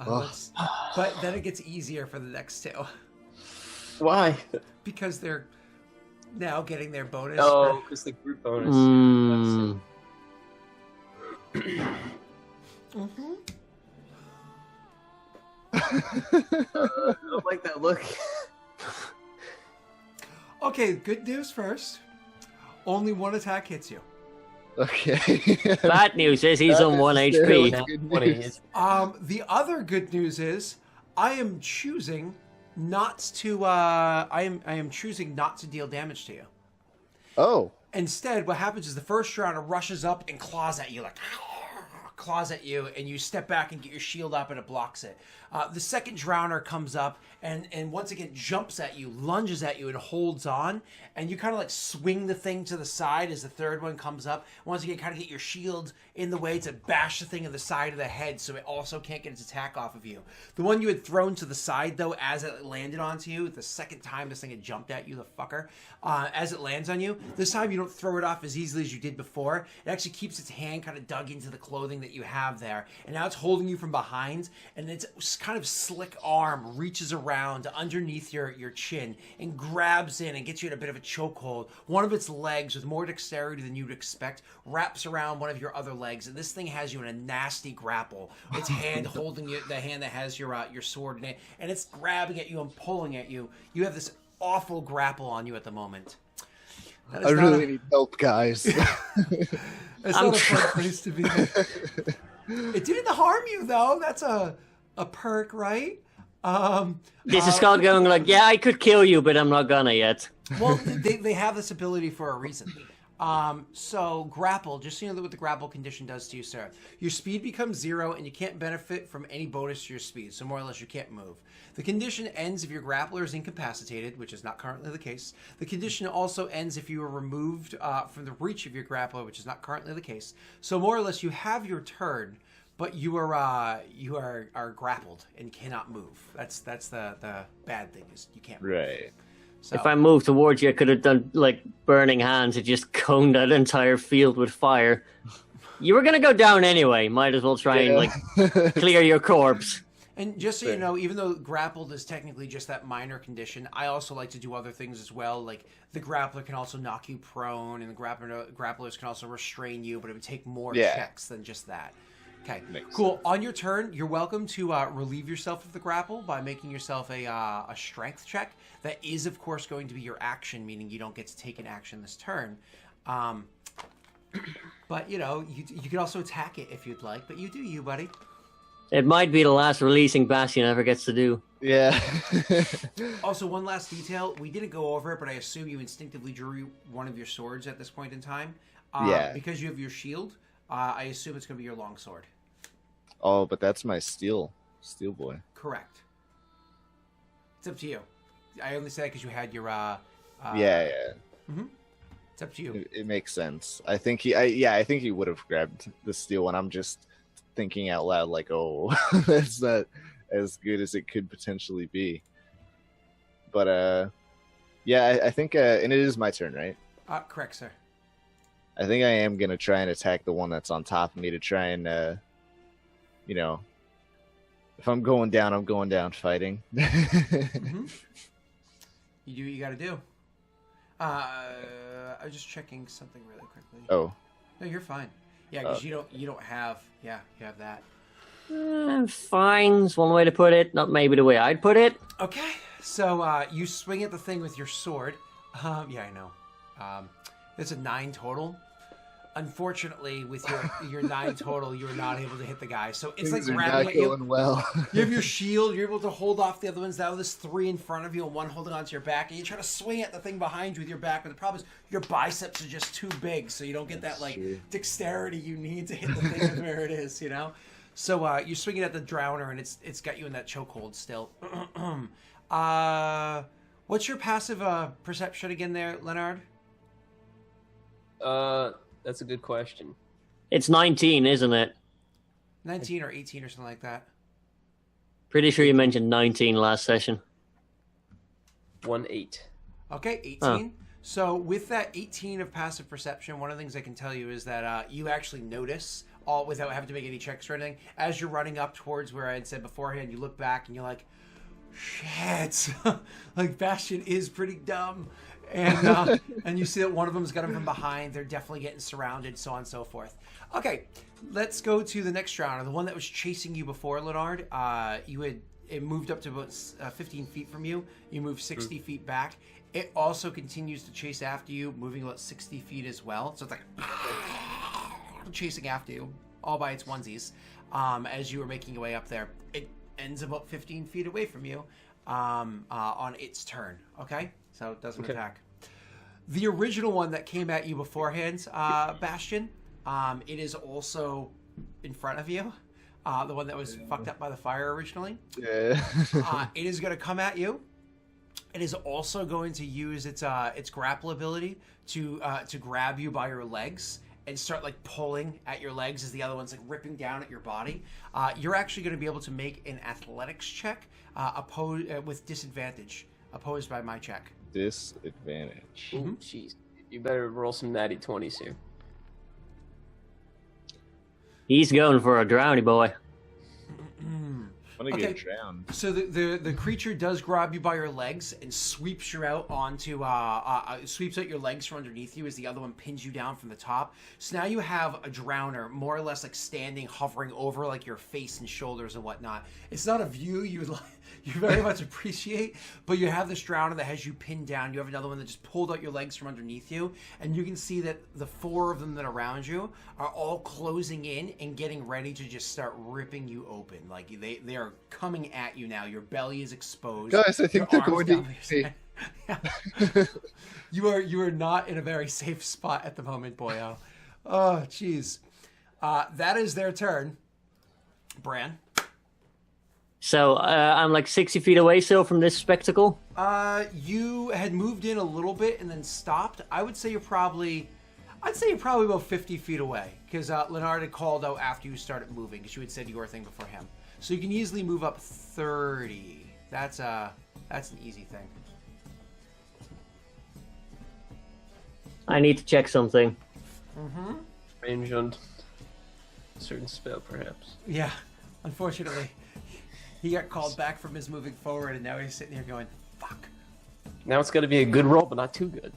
But then it gets easier for the next 2. Why? Because they're now getting their bonus. Oh, because the group bonus. Mm-hmm. I don't like that look. Okay, good news first. Only 1 attack hits you. Okay. Bad news is he's on 1 HP. The other good news is I am choosing not to. I am choosing not to deal damage to you. Oh. Instead, what happens is the first drowner rushes up and claws at you, and you step back and get your shield up, and it blocks it. The second drowner comes up and once again jumps at you, lunges at you, and holds on. And you kind of like swing the thing to the side as the third one comes up. Once again, kind of get your shield in the way to bash the thing in the side of the head so it also can't get its attack off of you. The one you had thrown to the side, though, as it landed onto you, the second time this thing had jumped at you, the fucker, as it lands on you, this time you don't throw it off as easily as you did before. It actually keeps its hand kind of dug into the clothing that you have there. And now it's holding you from behind, and its kind of slick arm reaches around underneath your chin and grabs in and gets you in a bit of a chokehold. One of its legs, with more dexterity than you'd expect, wraps around one of your other legs, and this thing has you in a nasty grapple. Its hand holding you, the hand that has your sword in it, and it's grabbing at you and pulling at you. You have this awful grapple on you at the moment. I really need help, guys. It's not a fun place to be. It didn't harm you, though. That's a perk, right? This is Scott going like, yeah, I could kill you, but I'm not gonna yet. Well, they have this ability for a reason. So grapple, just so you know what the grapple condition does to you, sir. Your speed becomes 0, and you can't benefit from any bonus to your speed. So more or less, you can't move. The condition ends if your grappler is incapacitated, which is not currently the case. The condition also ends if you are removed from the reach of your grappler, which is not currently the case. So more or less, you have your turn, but you are grappled and cannot move. That's the bad thing, is you can't move. Right. So, If I moved towards you, I could have done like burning hands and just coned that entire field with fire. You were gonna go down anyway. Might as well try and like clear your corpse. And just so you know, even though grappled is technically just that minor condition, I also like to do other things as well. Like the grappler can also knock you prone, and the grapplers can also restrain you, but it would take more checks than just that. Okay, cool. Sense. On your turn, you're welcome to relieve yourself of the grapple by making yourself a strength check. That is, of course, going to be your action, meaning you don't get to take an action this turn. But, you know, you can also attack it if you'd like, but you do you, buddy. It might be the last releasing Bastion ever gets to do. Yeah. Also, one last detail. We didn't go over it, but I assume you instinctively drew one of your swords at this point in time. Because you have your shield, I assume it's going to be your longsword. Oh, but that's my steel boy. Correct. It's up to you. I only say that because you had your... Yeah. Mm-hmm. It's up to you. It makes sense. I think I think he would have grabbed the steel one. I'm just thinking out loud, like, oh, that's not as good as it could potentially be. But yeah, I think, and it is my turn, right? Correct, sir. I think I am gonna try and attack the one that's on top of me to try and, you know, if I'm going down, I'm going down fighting. Mm-hmm. You do what you got to do. I was just checking something really quickly. Oh, No, you're fine. Yeah, because you don't have. Yeah, you have that. Fine's one way to put it. Not maybe the way I'd put it. Okay, so you swing at the thing with your sword. Yeah, I know. It's a 9 total. Unfortunately, with your 9 total, you were not able to hit the guy. So it's things like are grabbing not at you. going well. You have your shield. You're able to hold off the other ones. Now there's 3 in front of you and 1 holding onto your back. And you try to swing at the thing behind you with your back. But the problem is your biceps are just too big, so you don't get that like dexterity you need to hit the thing with where it is. You know. So you're swinging at the drowner, and it's got you in that chokehold still. What's your passive perception again, there, Leonard? That's a good question. It's 19, isn't it? 19 or 18 or something like that. Pretty sure you mentioned 19 last session. 1-8. Okay, 18. Huh. So with that 18 of passive perception, one of the things I can tell you is that you actually notice, all without having to make any checks or anything, as you're running up towards where I had said beforehand, you look back and you're like, shit, like Bastion is pretty dumb. And and you see that one of them's got him from behind. They're definitely getting surrounded, so on and so forth. Okay, let's go to the next drowner. The one that was chasing you before, Leonard. It moved up to about 15 feet from you. You moved 60 feet back. It also continues to chase after you, moving about 60 feet as well. So it's like chasing after you, all by its onesies. As you were making your way up there, it ends about 15 feet away from you on its turn. Okay, so it doesn't attack. The original one that came at you beforehand, Bastion, it is also in front of you. The one that was fucked up by the fire originally. Yeah. It is going to come at you. It is also going to use its grapple ability to grab you by your legs and start like pulling at your legs as the other one's like ripping down at your body. You're actually going to be able to make an athletics check with disadvantage, opposed by my check. Disadvantage. Ooh, jeez. You better roll some natty 20s here. He's going for a drowny boy. I'm gonna get drowned. So the creature does grab you by your legs and sweeps you out onto sweeps out your legs from underneath you as the other one pins you down from the top. So now you have a drowner more or less like standing, hovering over like your face and shoulders and whatnot. It's not a view you very much appreciate, but you have this drowner that has you pinned down. You have another one that just pulled out your legs from underneath you, and you can see that the 4 of them that are around you are all closing in and getting ready to just start ripping you open. Like they are coming at you now. Your belly is exposed. Guys, I think they're going to eat me. You are not in a very safe spot at the moment, boyo. Oh, jeez. That is their turn. Bran. So I'm like 60 feet away still from this spectacle. You had moved in a little bit and then stopped. I'd say you're probably about 50 feet away because Leonard had called out after you started moving because you had said your thing before him. So you can easily move up 30. That's an easy thing. I need to check something. Mm-hmm. Range on a certain spell, perhaps. Yeah, unfortunately. He got called back from his moving forward, and now he's sitting here going, fuck. Now it's got to be a good roll, but not too good.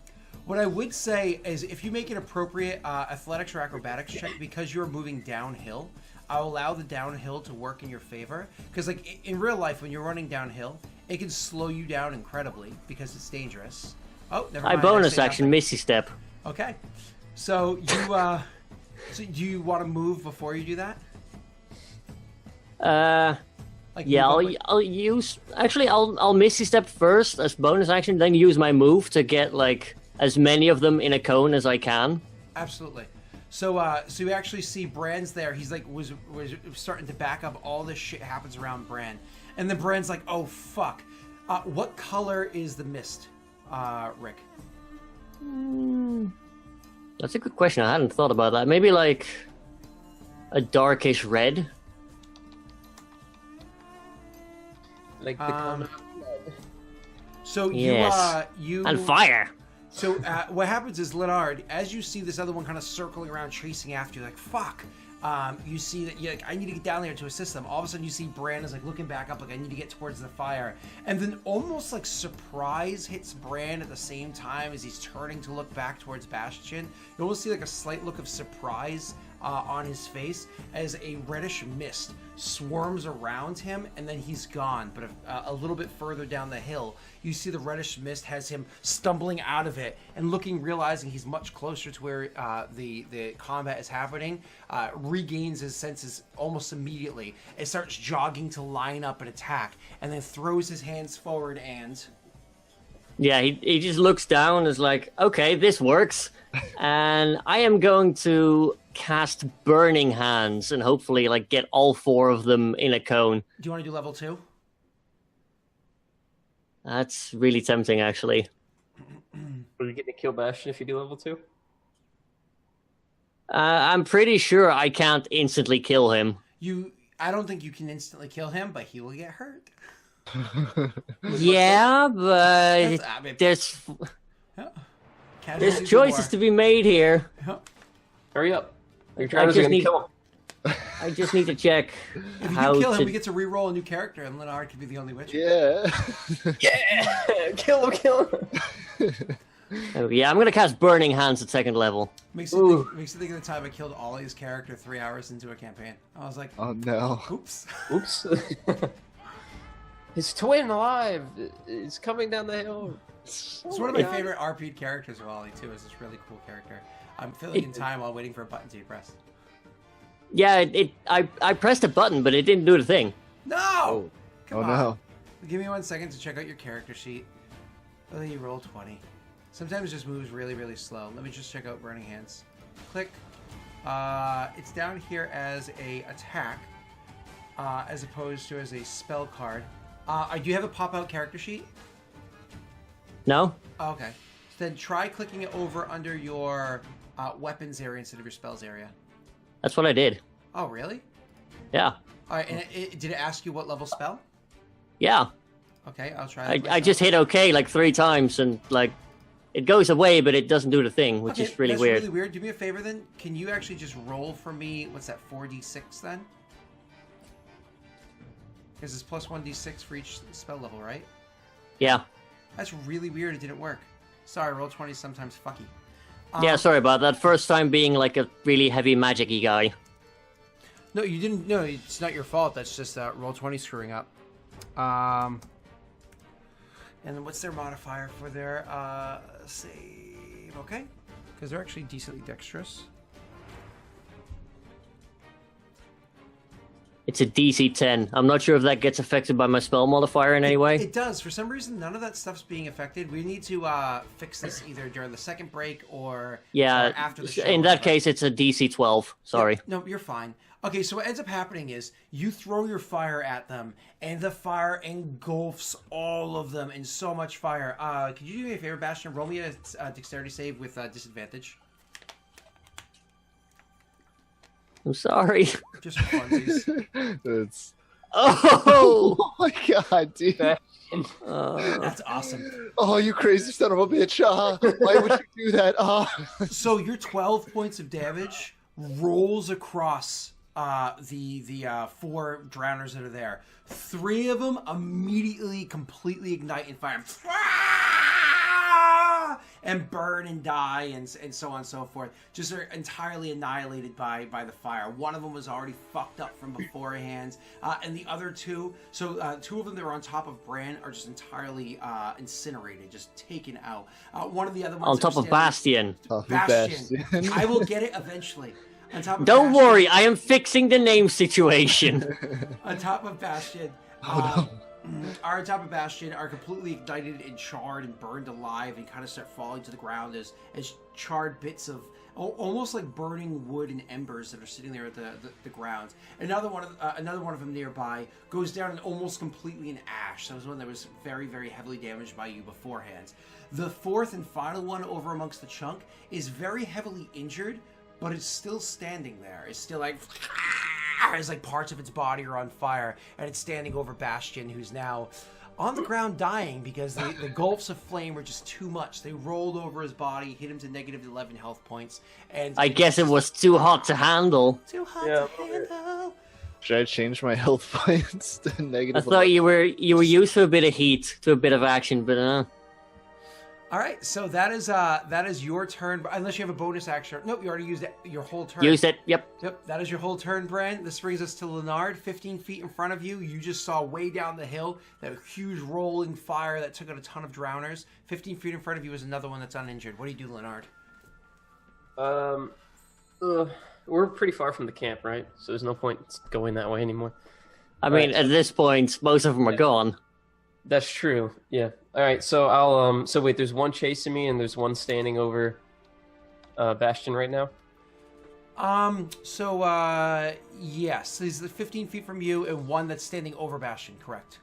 What I would say is if you make an appropriate athletics or acrobatics check, because you're moving downhill, I'll allow the downhill to work in your favor. Because like in real life, when you're running downhill, it can slow you down incredibly because it's dangerous. Oh, never mind. I bonus action, Missy Step. Okay. So you so do you want to move before you do that? Like Yeah, I'll use. Actually, I'll Misty Step first as bonus action, then use my move to get like as many of them in a cone as I can. Absolutely. So so you actually see Bran's there. He's like was starting to back up. All this shit happens around Bran, and then Bran's like, oh fuck. What color is the mist, Rick? That's a good question. I hadn't thought about that. Maybe like a darkish red. Like the common. So Yes. you And fire. So what happens is, Leonard, as you see this other one kind of circling around, chasing after you, like, fuck. You see that you're like, I need to get down there to assist them. All of a sudden, you see Bran is like looking back up, like, I need to get towards the fire. And then almost like surprise hits Bran at the same time as he's turning to look back towards Bastion. You almost see like a slight look of surprise on his face as a reddish mist swarms around him, and then he's gone. But a little bit further down the hill, you see the reddish mist has him stumbling out of it and looking, realizing he's much closer to where the combat is happening, regains his senses almost immediately and starts jogging to line up and attack, and then throws his hands forward and... Yeah, he just looks down and is like, okay, this works. And I am going to cast Burning Hands and hopefully like get all 4 of them in a cone. Do you want to do level 2? That's really tempting, actually. Will you get to kill Bastion if you do level 2? I'm pretty sure I can't instantly kill him. I don't think you can instantly kill him, but he will get hurt. Yeah, but there's choices to be made here. Hurry up. Your drivers are going to kill him. I just need to check. If you do kill him, we get to re-roll a new character, and Leonard can be the only witch. Yeah. Yeah! Kill him! Oh, yeah, I'm going to cast Burning Hands at 2nd level. Makes you think of the time I killed Ollie's character 3 hours into a campaign. I was like, Oh no. oops. Oops. His twin alive is coming down the hill. It's one of my favorite RP characters of Ollie, too. It's this really cool character. I'm filling in time while waiting for a button to be pressed. Yeah, I pressed a button, but it didn't do the thing. No! Come on. No. Give me 1 second to check out your character sheet. Oh, you roll 20. Sometimes it just moves really, really slow. Let me just check out Burning Hands. Click. It's down here as a attack, as opposed to as a spell card. Do you have a pop-out character sheet? No? Oh, okay. So then try clicking it over under your weapons area instead of your spells area. That's what I did. Oh, really? Yeah. All right, and did it ask you what level spell? Yeah. Okay, I'll try that. I just hit OK like 3 times, and like it goes away, but it doesn't do the thing, which is really weird. That's really weird. Do me a favor then. Can you actually just roll for me? What's that? 4d6 then? Because it's plus 1d6 for each spell level, right? Yeah. That's really weird. It didn't work. Sorry, roll 20 is sometimes fucky. Yeah, sorry about that. First time being like a really heavy magic-y guy. No, you didn't. No, it's not your fault. That's just roll 20 screwing up. And then what's their modifier for their save? Okay, because they're actually decently dexterous. It's a DC 10. I'm not sure if that gets affected by my spell modifier in any way. It does. For some reason, none of that stuff's being affected. We need to fix this either during the second break or after the show. In that case, it's a DC 12. Sorry. Yeah, no, you're fine. Okay, so what ends up happening is you throw your fire at them, and the fire engulfs all of them in so much fire. Could you do me a favor, Bastion? Roll me a dexterity save with disadvantage. I'm sorry. Just for funsies. That's... Oh! Oh my god, dude. That's awesome. Oh, you crazy son of a bitch. Why would you do that? So your 12 points of damage rolls across the 4 drowners that are there. 3 of them immediately completely ignite in fire. And burn and die and so on and so forth. Just are entirely annihilated by the fire. One of them was already fucked up from beforehand. And the other 2, so 2 of them that were on top of Bran are just entirely incinerated, just taken out. One of the other ones On top of Bastion. Bastion. I will get it eventually. On top of Don't Bastion, worry, I am fixing the name situation. on top of Bastion. Our top of Bastion are completely ignited and charred and burned alive and kind of start falling to the ground as charred bits of almost like burning wood and embers that are sitting there at the ground. Another one of them nearby goes down and almost completely in ash. That was one that was very, very heavily damaged by you beforehand. The fourth and final one over amongst the chunk is very heavily injured, but it's still standing there. It's still like, it's like parts of its body are on fire, and it's standing over Bastion, who's now on the ground dying because the gulfs of flame were just too much. They rolled over his body, hit him to negative 11 health points, and I guess it was too hot to handle. Too hot to handle. Should I change my health points to negative? I thought you were used to a bit of heat, to a bit of action, but All right, so that is your turn. Unless you have a bonus action. Nope, you already used it, your whole turn. used it. Yep. Yep, that is your whole turn, Bran. This brings us to Leonard, 15 feet in front of you. You just saw way down the hill that huge rolling fire that took out a ton of drowners. 15 feet in front of you is another one that's uninjured. What do you do, Leonard? We're pretty far from the camp, right? So there's no point going that way anymore. I mean, at this point, most of them are gone. That's true. Yeah. All right. So I'll So wait, there's one chasing me, and there's one standing over Bastion right now. Yes, he's 15 feet from you, and one that's standing over Bastion. Correct.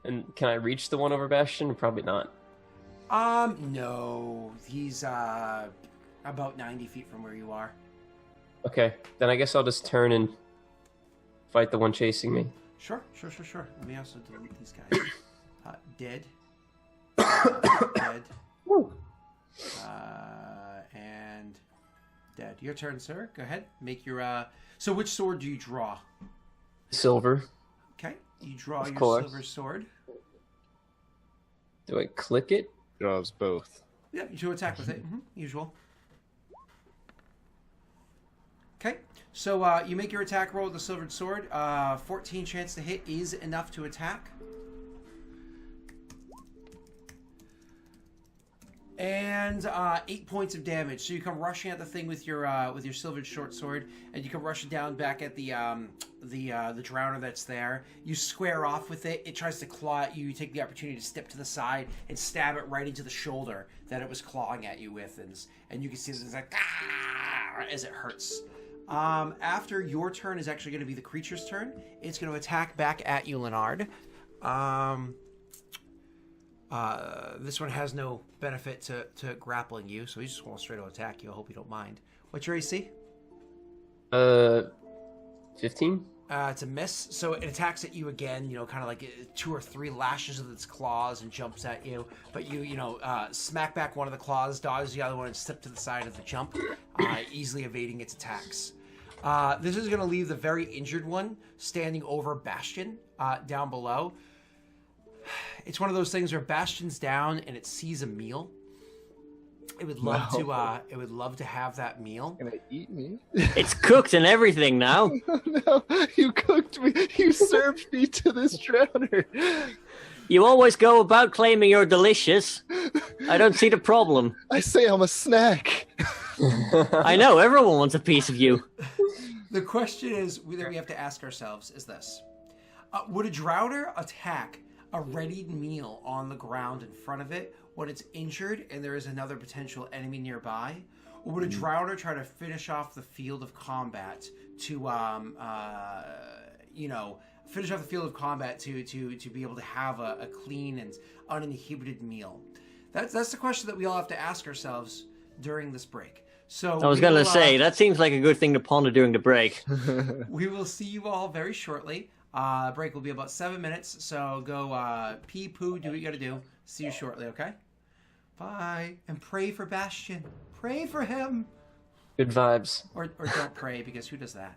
And can I reach the one over Bastion? Probably not. No, he's about 90 feet from where you are. Okay. Then I guess I'll just turn and fight the one chasing me. Sure. Let me also delete these guys. Dead. Dead. And dead. Your turn, sir. Go ahead. Make your. So, which sword do you draw? Silver. Okay. You draw Of your course. silver sword. Do I click it? Draws both. Yep. You do attack with it. Usual. Okay. So you make your attack roll with the silvered sword. 14 chance to hit is enough to attack. And 8 points of damage. So you come rushing at the thing with your silvered short sword, and you come rushing down back at the drowner that's there. You square off with it. It tries to claw at you. You take the opportunity to step to the side and stab it right into the shoulder that it was clawing at you with, and you can see it's like as it hurts. After your turn is actually going to be the creature's turn. It's going to attack back at you, Leonard. This one has no benefit to grappling you, so he's just going to straight up attack you. I hope you don't mind. What's your AC? 15? It's a miss, so it attacks at you again, kind of like 2 or 3 lashes of its claws and jumps at you. But you smack back one of the claws, dodge the other one, and step to the side of the jump, easily evading its attacks. This is going to leave the very injured one standing over Bastion down below. It's one of those things where Bastion's down and it sees a meal. It would love to have that meal. Can I eat me? It's cooked and everything now. No, you cooked me. You served me to this drowner. You always go about claiming you're delicious. I don't see the problem. I say I'm a snack. I know, everyone wants a piece of you. The question is that we have to ask ourselves is this. Would a drowner attack a readied meal on the ground in front of it when it's injured and there is another potential enemy nearby? Or would a drowner try to finish off the field of combat to be able to have a clean and uninhibited meal? That's the question that we all have to ask ourselves during this break. So I was going to say, that seems like a good thing to ponder during the break. We will see you all very shortly. Break will be about 7 minutes, so go pee, poo, do what you gotta do. See you shortly, okay? Bye. And pray for Bastion. Pray for him. Good vibes. Or don't pray, because who does that?